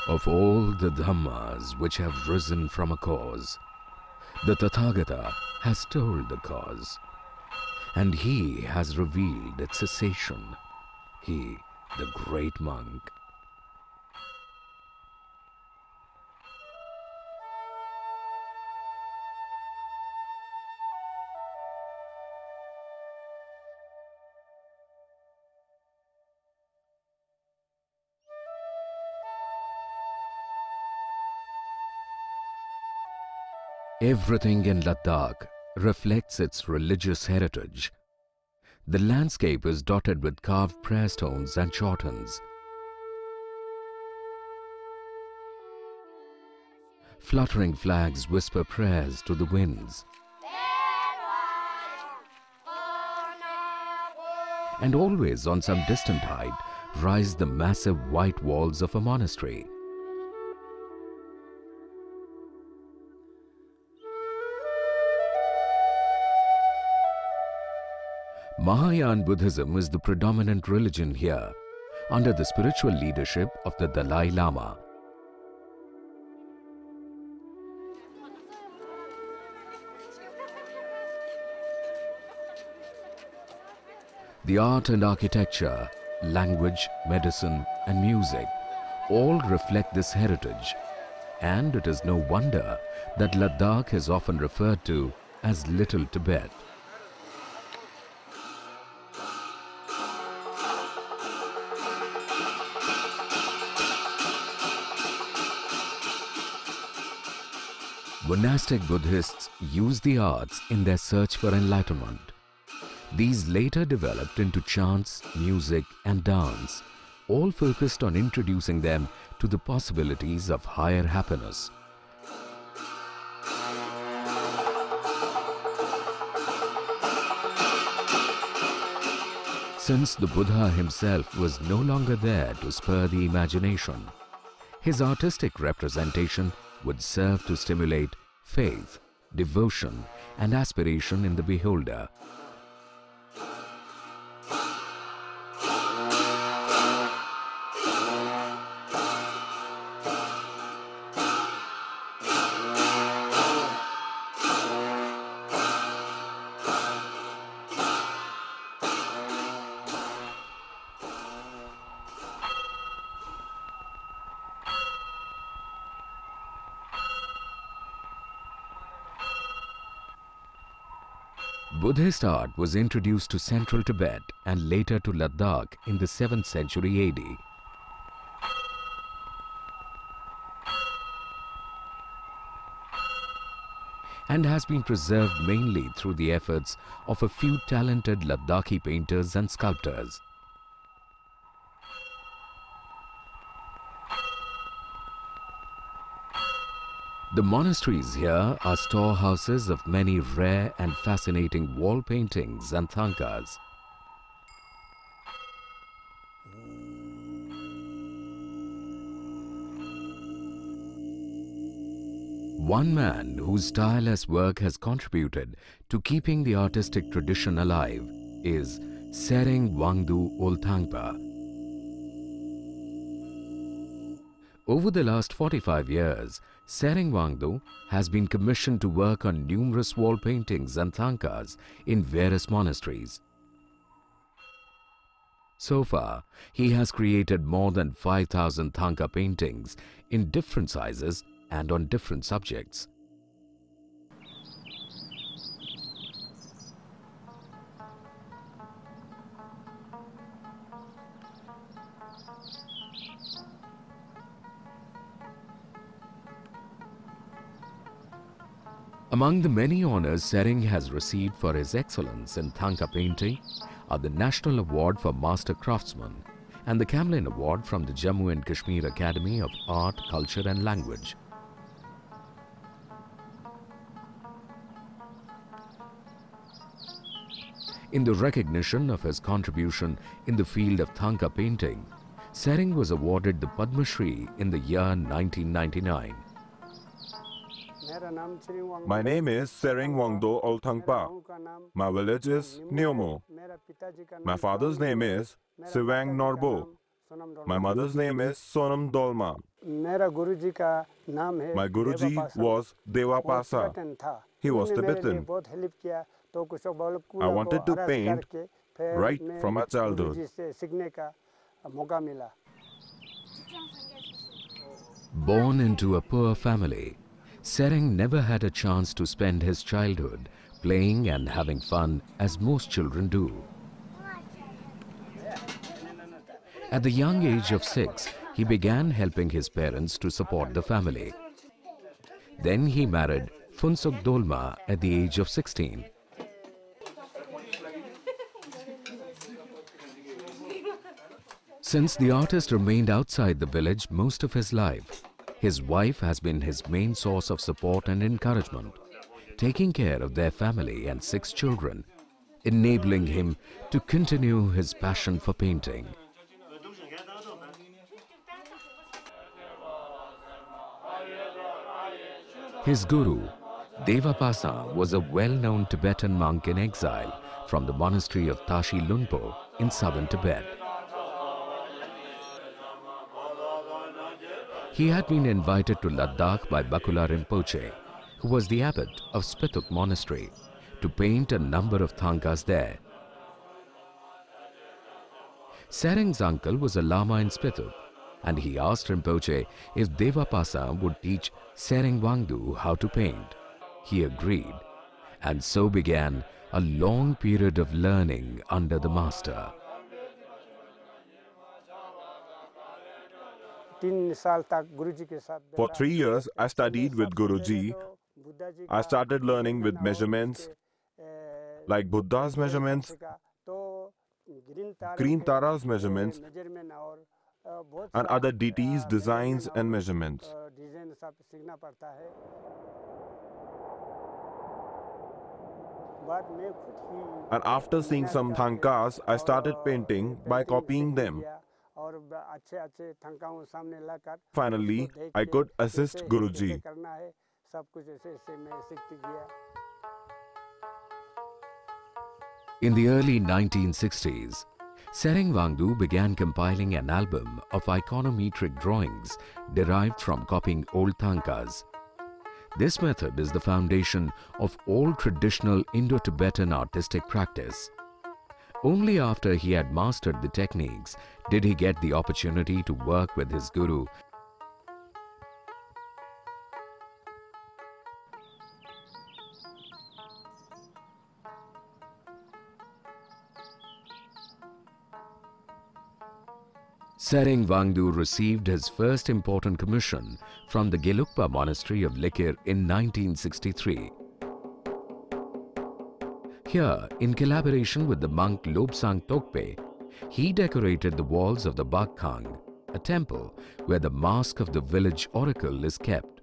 Of all the Dhammas which have risen from a cause, the Tathagata has told the cause, and he has revealed its cessation, he, the great monk. Everything in Ladakh reflects its religious heritage. The landscape is dotted with carved prayer stones and chortens. Fluttering flags whisper prayers to the winds. And always on some distant height rise the massive white walls of a monastery. Mahayana Buddhism is the predominant religion here, under the spiritual leadership of the Dalai Lama. The art and architecture, language, medicine and music all reflect this heritage, and it is no wonder that Ladakh is often referred to as Little Tibet. Monastic Buddhists use the arts in their search for enlightenment. These later developed into chants, music and dance, all focused on introducing them to the possibilities of higher happiness. Since the Buddha himself was no longer there to spur the imagination, his artistic representation would serve to stimulate faith, devotion and aspiration in the beholder. Buddhist art was introduced to central Tibet and later to Ladakh in the 7th century AD. And has been preserved mainly through the efforts of a few talented Ladakhi painters and sculptors. The monasteries here are storehouses of many rare and fascinating wall paintings and Thangkas. One man whose tireless work has contributed to keeping the artistic tradition alive is Tsering Wangdus Olthangpa. Over the last 45 years, Tsering Wangdus has been commissioned to work on numerous wall paintings and Thangkas in various monasteries. So far, he has created more than 5,000 Thangka paintings in different sizes and on different subjects. Among the many honors Tsering has received for his excellence in Thangka painting are the National Award for Master Craftsman and the Camlin Award from the Jammu and Kashmir Academy of Art, Culture and Language. In the recognition of his contribution in the field of Thangka painting, Tsering was awarded the Padma Shree in the year 1999. My name is Tsering Wangdus Olthangpa. My village is Nyomo. My father's name is Sivang Norbo. My mother's name is Sonam Dolma. My Guruji was Devapasa. He was Tibetan. I wanted to paint right from my childhood. Born into a poor family, Tsering never had a chance to spend his childhood playing and having fun as most children do. At the young age of 6, he began helping his parents to support the family. Then he married Funsuk Dolma at the age of 16. Since the artist remained outside the village most of his life, his wife has been his main source of support and encouragement, taking care of their family and 6 children, enabling him to continue his passion for painting. His guru, Devapasa, was a well-known Tibetan monk in exile from the monastery of Tashi Lunpo in southern Tibet. He had been invited to Ladakh by Bakula Rinpoche, who was the abbot of Spituk monastery, to paint a number of Thangkas there. Tsereng's uncle was a lama in Spituk, and he asked Rinpoche if Devapasa would teach Tsering Wangdus how to paint. He agreed, and so began a long period of learning under the master. For 3 years, I studied with Guruji. I started learning with measurements, like Buddha's measurements, Green Tara's measurements, and other deities' designs and measurements. And after seeing some Thangkas, I started painting by copying them. Finally, I could assist Guruji. In the early 1960s, Tsering Wangdus began compiling an album of iconometric drawings derived from copying old Thangkas. This method is the foundation of all traditional Indo-Tibetan artistic practice. Only after he had mastered the techniques did he get the opportunity to work with his guru. Tsering Wangdus received his first important commission from the Gelugpa monastery of Likir in 1963. Here, in collaboration with the monk Lobsang Tokpe, he decorated the walls of the Bakhang, a temple where the mask of the village oracle is kept.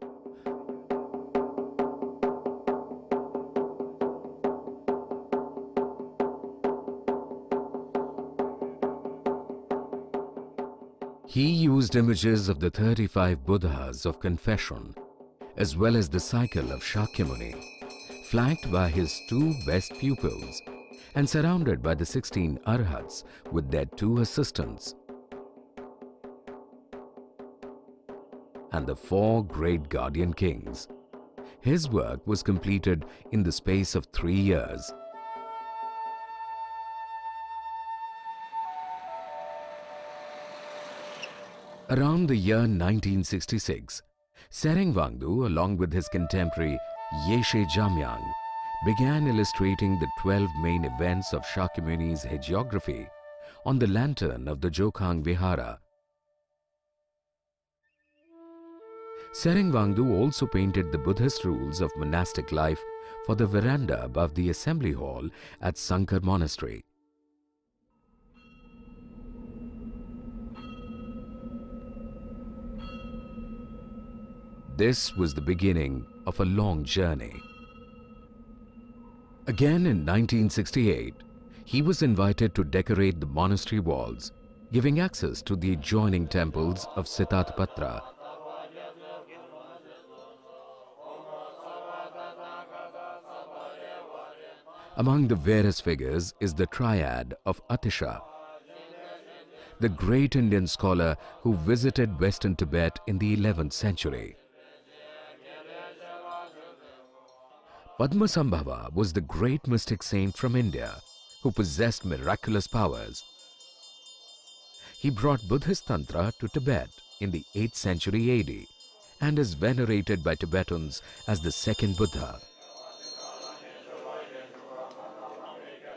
He used images of the 35 Buddhas of confession, as well as the cycle of Shakyamuni, flanked by his 2 best pupils and surrounded by the 16 Arhats with their 2 assistants, and the 4 great guardian kings. His work was completed in the space of 3 years. Around the year 1966, Tsering Wangdus, along with his contemporary Yeshe Jamyang, began illustrating the 12 main events of Shakyamuni's hagiography on the lantern of the Jokhang Vihara. Tsering Wangdus also painted the Buddhist rules of monastic life for the veranda above the assembly hall at Sankar Monastery. This was the beginning of a long journey. Again in 1968, he was invited to decorate the monastery walls, giving access to the adjoining temples of Sitatpatra. Among the various figures is the triad of Atisha. the great Indian scholar who visited Western Tibet in the 11th century. Padma was the great mystic saint from India who possessed miraculous powers. He brought Buddhist Tantra to Tibet in the 8th century AD and is venerated by Tibetans as the second Buddha.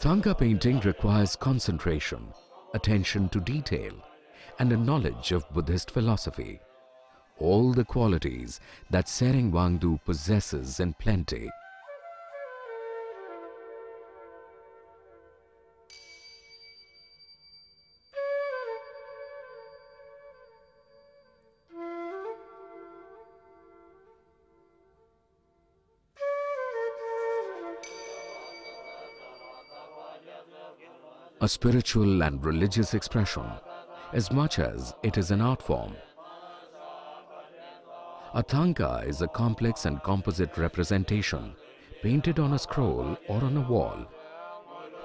Thangka painting requires concentration, attention to detail, and a knowledge of Buddhist philosophy, all the qualities that Tsering Wangdus possesses in plenty. A spiritual and religious expression, as much as it is an art form. A Thangka is a complex and composite representation painted on a scroll or on a wall.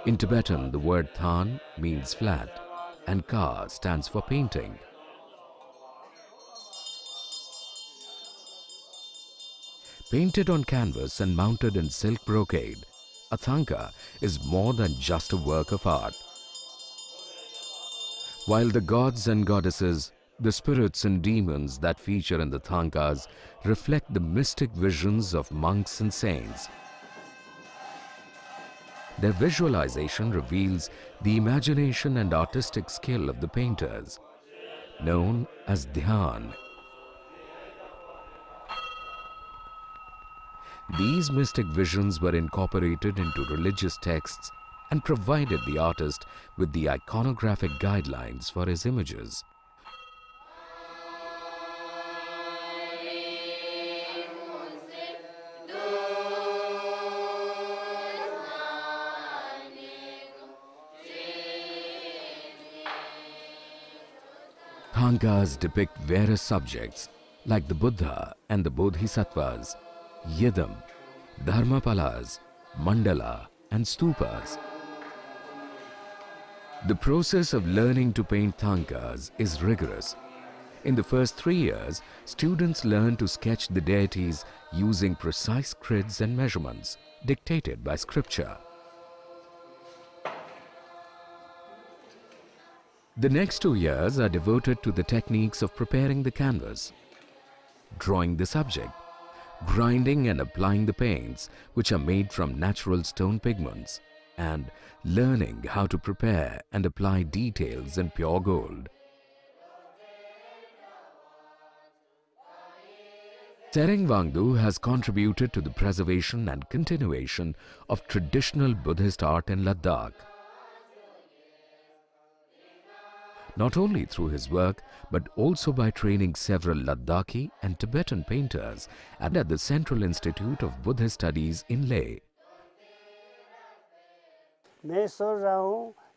In Tibetan, the word Than means flat and Ka stands for painting. Painted on canvas and mounted in silk brocade, a Thangka is more than just a work of art. While the gods and goddesses, the spirits and demons that feature in the Thangkas reflect the mystic visions of monks and saints, their visualization reveals the imagination and artistic skill of the painters, known as Dhyan. These mystic visions were incorporated into religious texts and provided the artist with the iconographic guidelines for his images. Thangkas depict various subjects like the Buddha and the Bodhisattvas, Yidam, Dharmapalas, Mandala and Stupas. The process of learning to paint Thangkas is rigorous. In the first 3 years, students learn to sketch the deities using precise grids and measurements dictated by scripture. The next 2 years are devoted to the techniques of preparing the canvas, drawing the subject, grinding and applying the paints which are made from natural stone pigments, and learning how to prepare and apply details in pure gold. Tsering Wangdus has contributed to the preservation and continuation of traditional Buddhist art in Ladakh. Not only through his work, but also by training several Ladakhi and Tibetan painters and at the Central Institute of Buddhist Studies in Leh.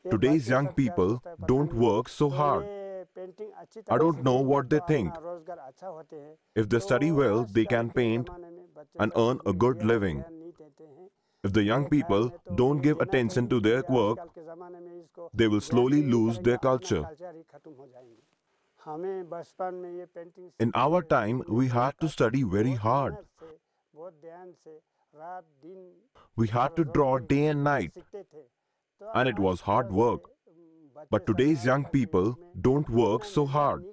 Today's young people don't work so hard. I don't know what they think. If they study well, they can paint and earn a good living. If the young people don't give attention to their work, they will slowly lose their culture. In our time, we had to study very hard. We had to draw day and night, and it was hard work. But today's young people don't work so hard.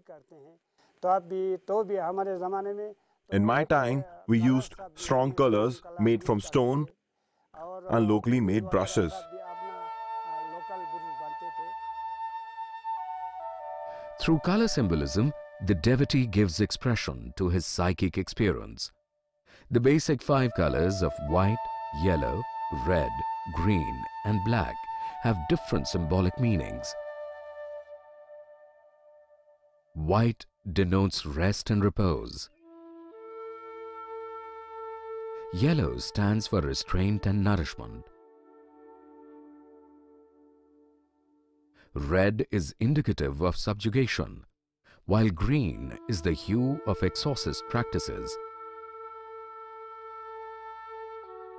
In my time, we used strong colors made from stone and locally made brushes. Through color symbolism, the devotee gives expression to his psychic experience. The basic 5 colors of white, yellow, red, green and black have different symbolic meanings. White denotes rest and repose. Yellow stands for restraint and nourishment. Red is indicative of subjugation, while green is the hue of exorcist practices.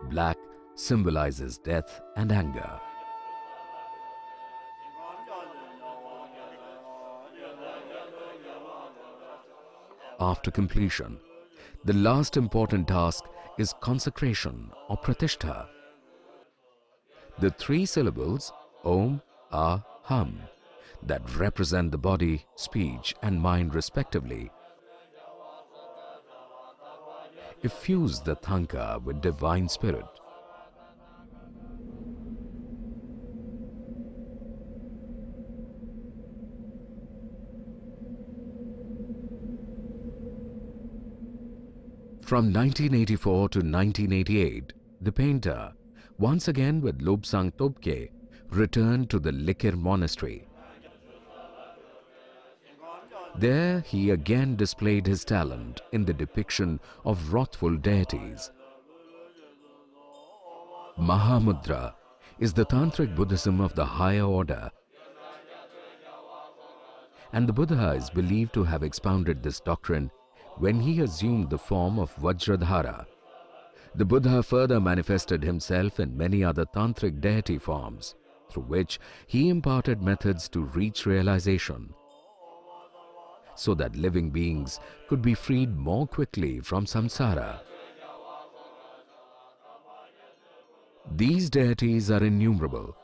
Black symbolizes death and anger. after completion, the last important task is consecration or pratishtha. The three syllables Om, Ah, Hum that represent the body, speech and mind respectively effuse the Thangka with divine spirit. From 1984 to 1988, the painter, once again with Lobsang Tobke, returned to the Likir monastery. There he again displayed his talent in the depiction of wrathful deities. Mahamudra is the Tantric Buddhism of the higher order, and the Buddha is believed to have expounded this doctrine when he assumed the form of Vajradhara. The Buddha further manifested himself in many other tantric deity forms, through which he imparted methods to reach realization, so that living beings could be freed more quickly from samsara. These deities are innumerable,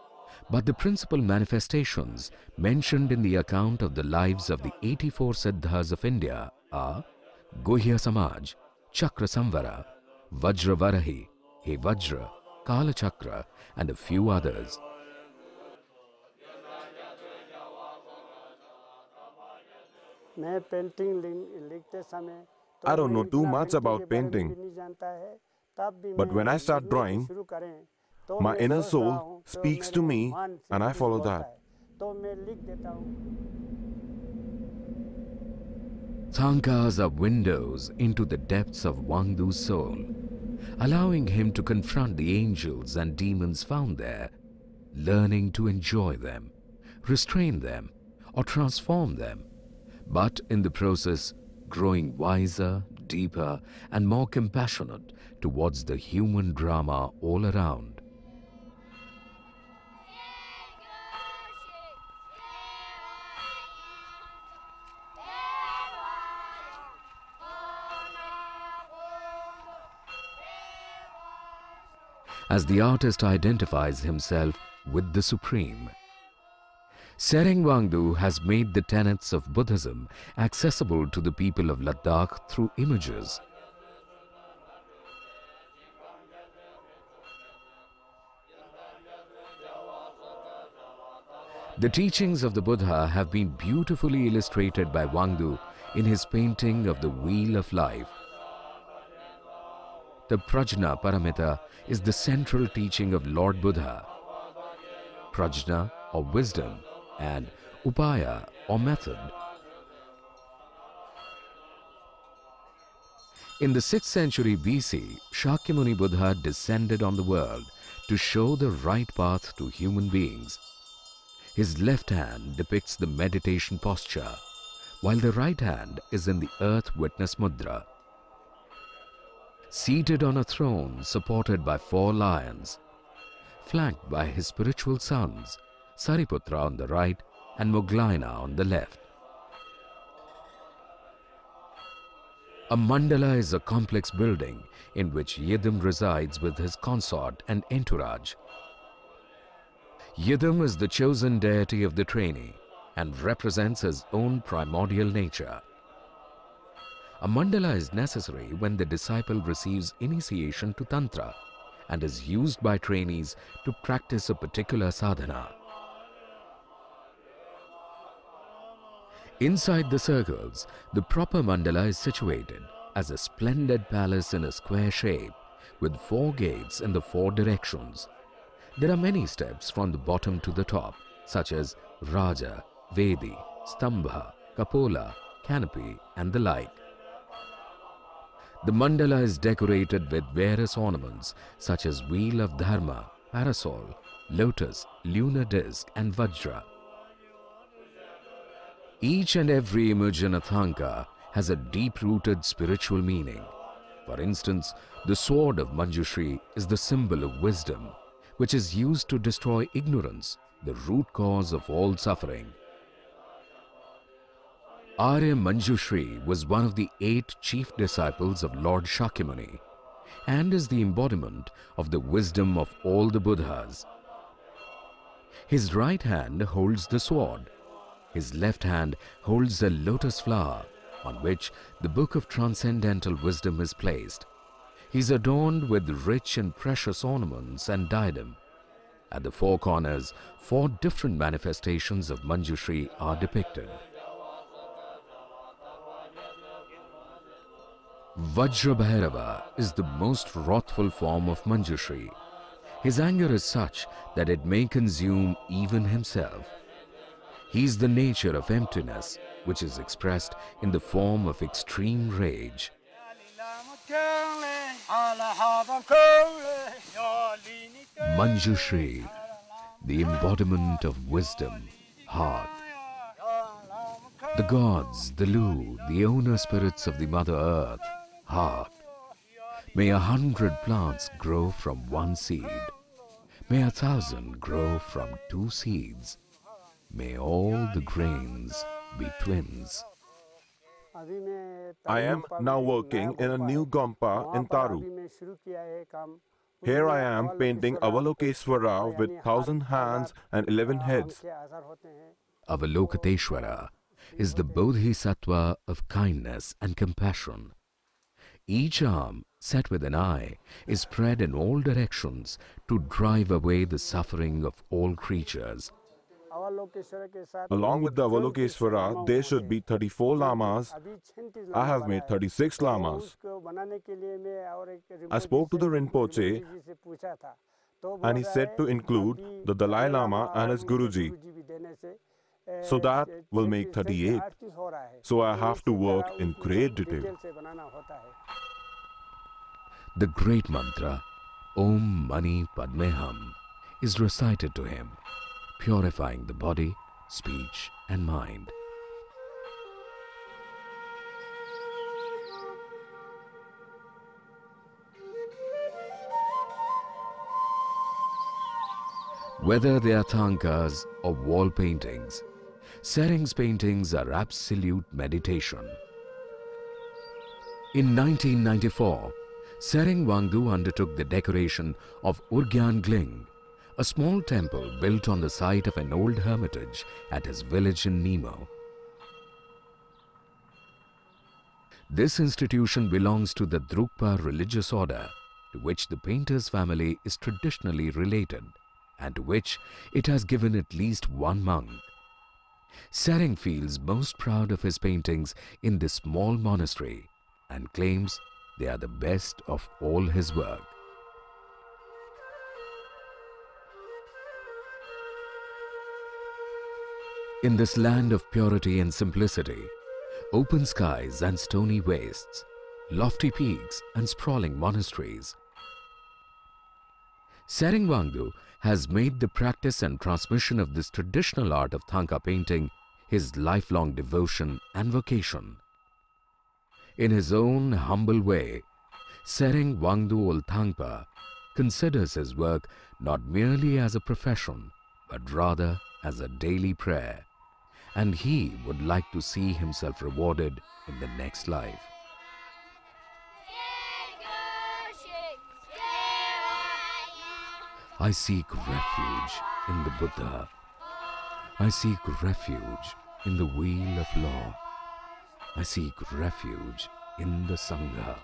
but the principal manifestations mentioned in the account of the lives of the 84 Siddhas of India are Guhya Samaj, Chakra Samvara, Vajra Varahi, He Vajra, Kala Chakra and a few others. I don't know too much about painting, but when I start drawing, my inner soul speaks to me and I follow that. Thangkas are windows into the depths of Wangdu's soul, allowing him to confront the angels and demons found there, learning to enjoy them, restrain them, or transform them, but in the process growing wiser, deeper, and more compassionate towards the human drama all around. As the artist identifies himself with the Supreme, Tsering Wangdus has made the tenets of Buddhism accessible to the people of Ladakh through images. The teachings of the Buddha have been beautifully illustrated by Wangdus in his painting of the Wheel of Life. The Prajna Paramita is the central teaching of Lord Buddha. Prajna or wisdom and Upaya or method. In the 6th century BC, Shakyamuni Buddha descended on the world to show the right path to human beings. His left hand depicts the meditation posture, while the right hand is in the earth witness mudra. Seated on a throne supported by 4 lions, flanked by his spiritual sons, Sariputra on the right and Moglaina on the left. A mandala is a complex building in which Yidam resides with his consort and entourage. Yidam is the chosen deity of the trainee and represents his own primordial nature. A mandala is necessary when the disciple receives initiation to Tantra and is used by trainees to practice a particular sadhana. Inside the circles, the proper mandala is situated as a splendid palace in a square shape with 4 gates in the 4 directions. There are many steps from the bottom to the top, such as Raja, Vedi, Stambha, Kapola, Canopy and the like. The mandala is decorated with various ornaments such as Wheel of Dharma, Parasol, Lotus, Lunar Disc and Vajra. Each and every image in a Thangka has a deep-rooted spiritual meaning. For instance, the sword of Manjushri is the symbol of wisdom, which is used to destroy ignorance, the root cause of all suffering. Arya Manjushri was one of the 8 chief disciples of Lord Shakyamuni and is the embodiment of the wisdom of all the Buddhas. His right hand holds the sword. His left hand holds a lotus flower on which the book of transcendental wisdom is placed. He is adorned with rich and precious ornaments and diadem. At the 4 corners, 4 different manifestations of Manjushri are depicted. Vajrabhairava is the most wrathful form of Manjushri. His anger is such that it may consume even himself. He is the nature of emptiness, which is expressed in the form of extreme rage. Manjushri, the embodiment of wisdom, heart. The gods, the Lu, the owner spirits of the Mother Earth, heart. May 100 plants grow from 1 seed. May 1,000 grow from 2 seeds. May all the grains be twins. I am now working in a new Gompa in Taru. Here I am painting Avalokeswara with 1,000 hands and 11 heads. Avalokiteshvara is the Bodhisattva of kindness and compassion. Each arm, set with an eye, is spread in all directions to drive away the suffering of all creatures. Along with the Avalokeswara, there should be 34 lamas. I have made 36 lamas. I spoke to the Rinpoche and he said to include the Dalai Lama and his Guruji. So that will make 38. So I have to work in great detail. The great mantra, Om Mani Padme Hum, is recited to him, purifying the body, speech and mind. Whether they are Thangkas or wall paintings, Tsering's paintings are absolute meditation. In 1994, Tsering Wangdus undertook the decoration of Urgyan Gling, a small temple built on the site of an old hermitage at his village in Nemo. This institution belongs to the Drukpa religious order, to which the painter's family is traditionally related, and to which it has given at least 1 monk. Tsering feels most proud of his paintings in this small monastery and claims they are the best of all his work. In this land of purity and simplicity, open skies and stony wastes, lofty peaks and sprawling monasteries, Tsering Wangdus has made the practice and transmission of this traditional art of Thangka painting his lifelong devotion and vocation. In his own humble way, Tsering Wangdus Olthangpa considers his work not merely as a profession, but rather as a daily prayer, and he would like to see himself rewarded in the next life. I seek refuge in the Buddha. I seek refuge in the wheel of law. I seek refuge in the Sangha.